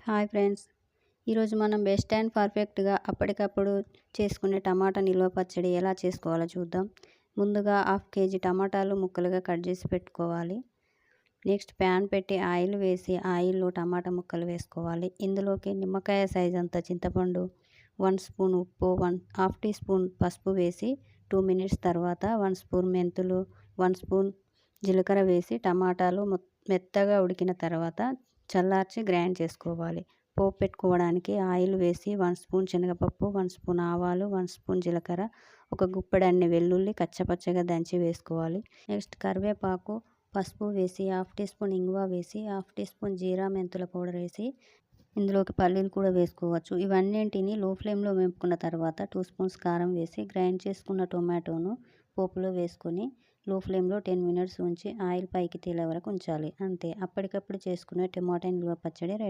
Hi friends, ఈరోజు మనం best and పర్ఫెక్ట్గా అప్పటికప్పుడు చేసుకునే టమాటా నిల్వ పచ్చడి ఎలా చేసుకోవాలో చూద్దాం. ముందుగా 1/2 కేజీ టమాటాలు ముక్కలుగా కట్ చేసి పెట్టుకోవాలి. నెక్స్ట్ ప్యాన్ పెట్టి ఆయిల్ వేసి ఆయిల్లో టమాటా ముక్కలు వేసుకోవాలి. ఇందులోకి నిమ్మకాయ సైజ్ అంత చింతపండు, 1 స్పూన్ ఉప్పు, 1/2 టీ స్పూన్ పసుపు వేసి 2 మినిట్స్ తర్వాత 1 స్పూన్ మెంతులు, 1 స్పూన్ జీలకర్ర వేసి టమాటాలు మెత్తగా ఉడికిన తర్వాత చల్లార్చి గ్రైండ్ చేసుకోవాలి. పోపు పెట్టుకోవడానికి ఆయిల్ వేసి 1 స్పూన్ శనగపప్పు, 1 స్పూన్ ఆవాలు, 1 స్పూన్ జీలకర్ర, ఒక గుప్పెడన్ని వెల్లుల్లి కచ్చపచ్చగా దంచి వేసుకోవాలి. నెక్స్ట్ కరివేపాకు, పసుపు వేసి 1/2 టీ స్పూన్ ఇంగువ వేసి 1/2 టీ స్పూన్ జీరా మెంతుల పౌడర్ వేసి ఇందులోకి పల్లీలు కూడా వేసుకోవచ్చు. ఇవన్నింటిని లో ఫ్లేమ్లో వేపుకున్న తర్వాత 2 స్పూన్స్ కారం వేసి గ్రైండ్ చేసుకున్న టొమాటోను పోపులో వేసుకొని లో ఫ్లేమ్లో 10 మినిట్స్ ఉంచి ఆయిల్ పైకి తేలే వరకు ఉంచాలి. అంతే, అప్పటికప్పుడు చేసుకునే టమాటా నిల్వ పచ్చడి రెడీ.